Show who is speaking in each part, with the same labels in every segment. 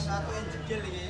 Speaker 1: Satu yang jegel ini.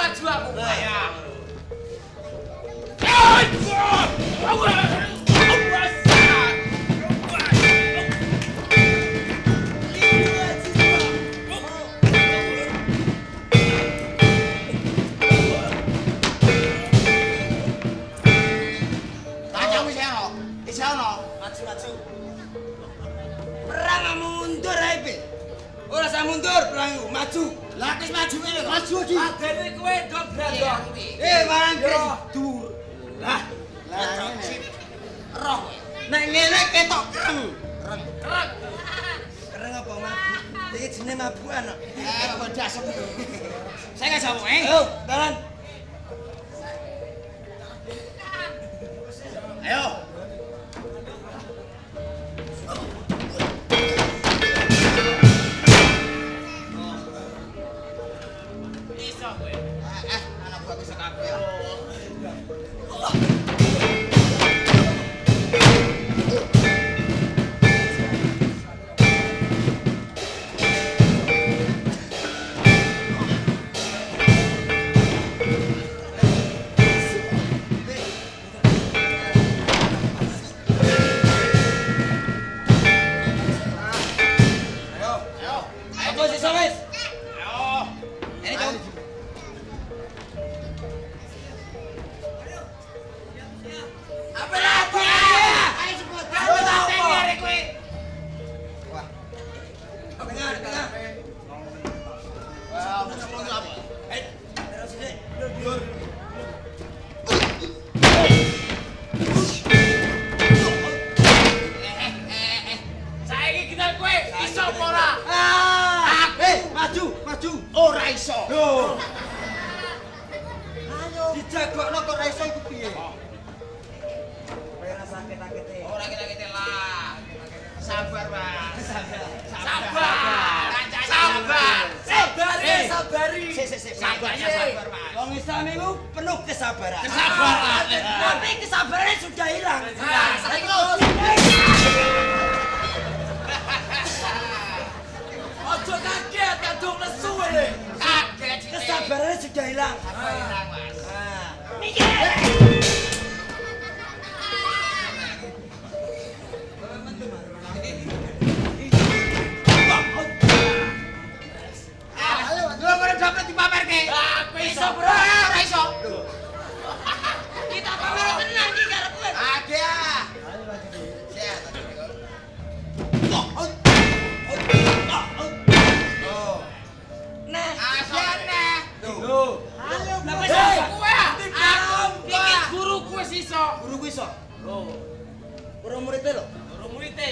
Speaker 1: maju aku.
Speaker 2: Ya.
Speaker 3: Perang mundur ae, Pi. Ora usah mundur, perang maju.
Speaker 2: Lah wis maju ngene lho.
Speaker 3: Maju di.
Speaker 1: Adene kowe ndok brandok.
Speaker 3: Marang Kris dur. Lah,
Speaker 2: Ngene. Roh.
Speaker 3: nek ngene ketok kreng.
Speaker 1: Krek.
Speaker 3: Kreng apa mabuk? Iki jenenge mabukan kok.
Speaker 2: Kok dasem. Saya enggak jawab,
Speaker 3: Ayo, jalan.
Speaker 2: Ayo.
Speaker 1: Iso kowe.
Speaker 2: Anak buah bisa kabeh.
Speaker 3: Apa sih wis?
Speaker 2: Ayo. Ini dong.
Speaker 3: Apa lagi?
Speaker 2: Ayo cepet.
Speaker 3: Ayo
Speaker 2: Tengere kowe.
Speaker 3: Dengar, dengar.
Speaker 2: Wah, udah ngomong apa?
Speaker 3: Terus sini. Dur.
Speaker 1: Saiki kita kowe iso apa ora?
Speaker 3: Maju, maju.
Speaker 2: Ora iso.
Speaker 3: Loh. Ayo. Dijagokno kok ra iso iku piye? Ora sakit-sakite.
Speaker 2: Ora kita lah. Sabar, Mas.
Speaker 1: Sabar.
Speaker 2: Kancane
Speaker 1: Sabar. Sabari,
Speaker 3: Eh.
Speaker 1: sabari.
Speaker 2: Sabarnya sabar, Mas.
Speaker 3: Wong Islam itu penuh kesabaran.
Speaker 2: Kesabaran.
Speaker 3: Tapi kesabarannya sudah hilang.
Speaker 2: Terus.
Speaker 1: Ojo kaget kadung lesu ini.
Speaker 2: Kaget.
Speaker 3: Kesabarannya sudah hilang.
Speaker 2: Apa hilang, Mas?
Speaker 3: Nah,
Speaker 2: Lu mau dapat dipamerke?
Speaker 1: Aku iso, Bro.
Speaker 2: Ora iso.
Speaker 1: Kita pamer tenan iki karo kowe.
Speaker 2: Ada. Siap.
Speaker 3: nah.
Speaker 2: Asane.
Speaker 3: Loh.
Speaker 1: Ayo,
Speaker 3: Lah,
Speaker 1: kowe
Speaker 3: wis,
Speaker 1: kowe. Aku iki guruku wis iso.
Speaker 3: Guru ku iso.
Speaker 1: Oh,
Speaker 3: Ora muridé lho.
Speaker 1: guru muridé.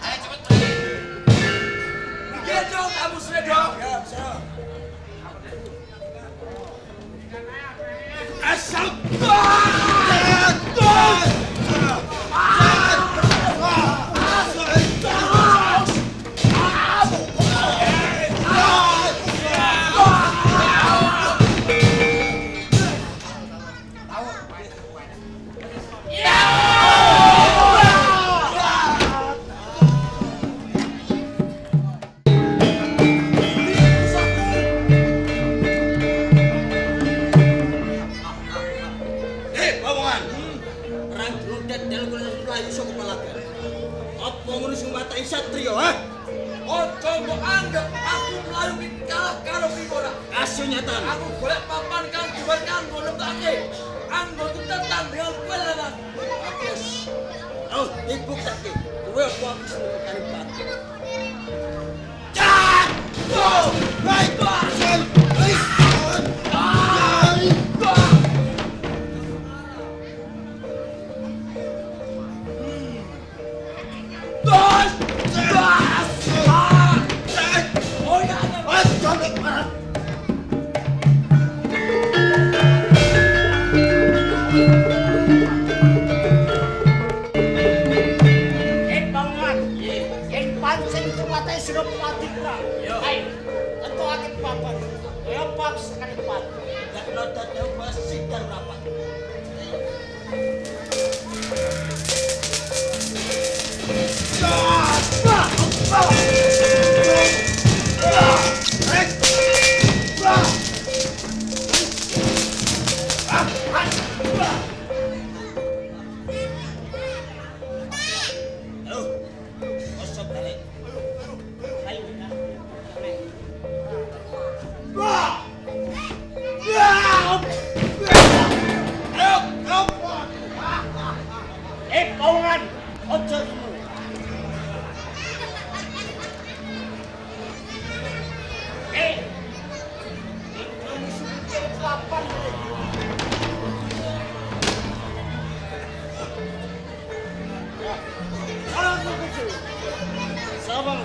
Speaker 2: Ayo cepet.
Speaker 1: Gitu kamu sudah dong.
Speaker 3: Ya, bisa.
Speaker 1: Asal.
Speaker 3: Bawangan. Perang drudet dalam kuliah Melayu saka Palagan. Apa ngono sing matai satria, ha?
Speaker 1: Ojo mbok anggap aku melayu ki kalah karo ki ora.
Speaker 3: Kasunyatan.
Speaker 1: Aku golek papan kang duwe kanggo nemtake. Anggo tetang dengan kowe lan.
Speaker 3: Bagus. Oh, dibuktake. Kowe apa aku seneng kali pati.
Speaker 1: Cak! Go!
Speaker 3: Baik,
Speaker 2: Matay sudah mati pula. Ayo, tentu akan papan. Ayo pak sekali pat.
Speaker 3: Dak nodat yang masih dan rapat.
Speaker 2: Kawangan, ojo dulu. Ini sudah papan. Orang kecil. Sabang.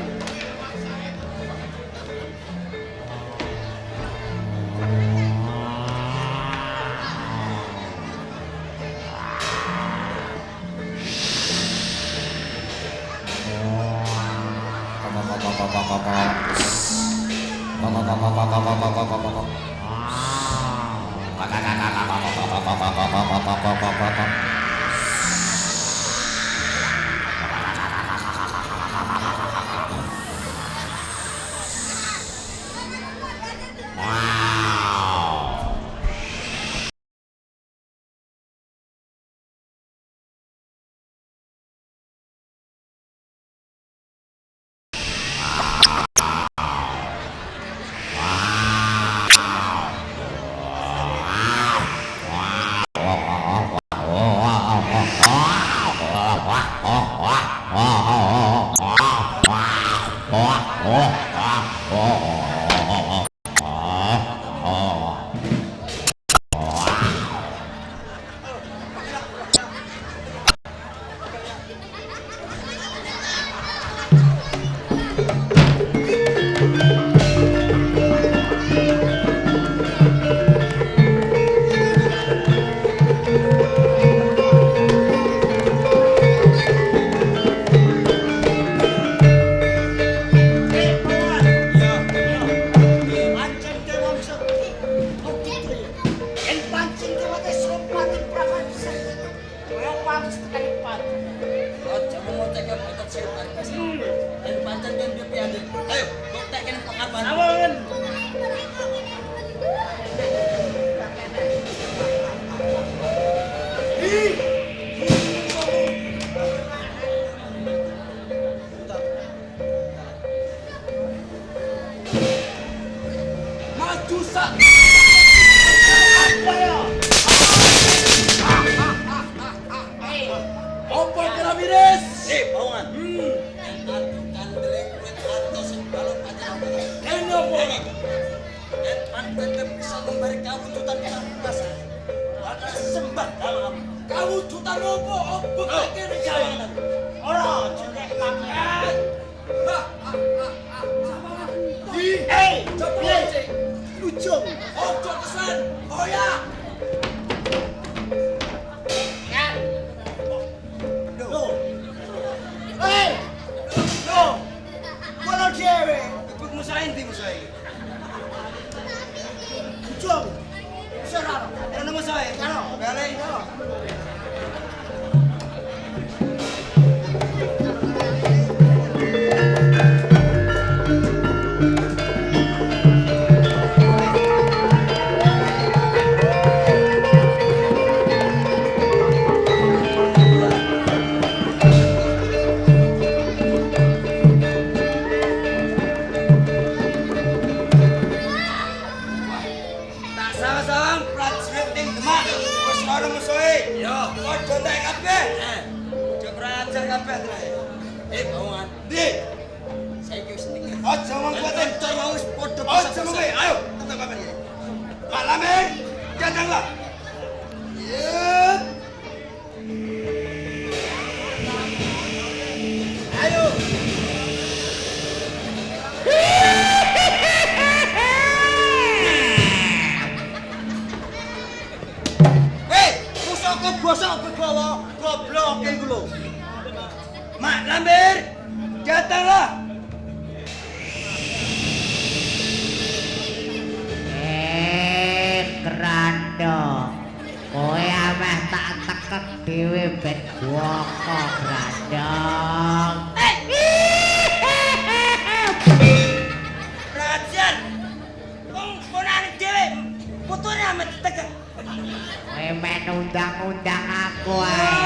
Speaker 3: Ayo, buktikan pengakuan.
Speaker 2: Awan.
Speaker 1: Maju sak.
Speaker 2: Apa ya?
Speaker 1: Opo Ramires.
Speaker 3: Bawangan. Yang atukan delinquent atau sebelum acara.
Speaker 1: Ini opo?
Speaker 3: Dan pantas bisa memberi kamu tuntutan yang kuasa. Pada sembah dalam
Speaker 1: Kamu tutan opo? Opo kakek jalan.
Speaker 2: Orang jelek banget.
Speaker 1: Coba cek.
Speaker 2: Ujung.
Speaker 1: Ojo kesan. Oh ya.
Speaker 2: Kalau cewek,
Speaker 3: ikut musahin di musahin.
Speaker 2: ujung. Serang.
Speaker 3: Ada musahin.
Speaker 2: Kalau,
Speaker 3: Balik. Tak salah-salah prajurit tim Demak. Wis ora musuhi. Yo, padha entek kabeh. Aja prajar kabeh tenan. Bawangan. Ndi? Saiki wis ning. Aja mangkuatin. Cara wis padha bisa. Aja mangkuatin. Ayo, tetep kabar iki. Pak Lamin, jadanglah. Yep. Ayo. Musuhku bosok begawa goblok iku lho. Mak Lampir,
Speaker 2: dhewe ben Joko Brandong.
Speaker 3: Rajan. Wong ponane dhewe putune amet tegak.
Speaker 2: Kowe men undang-undang aku ae.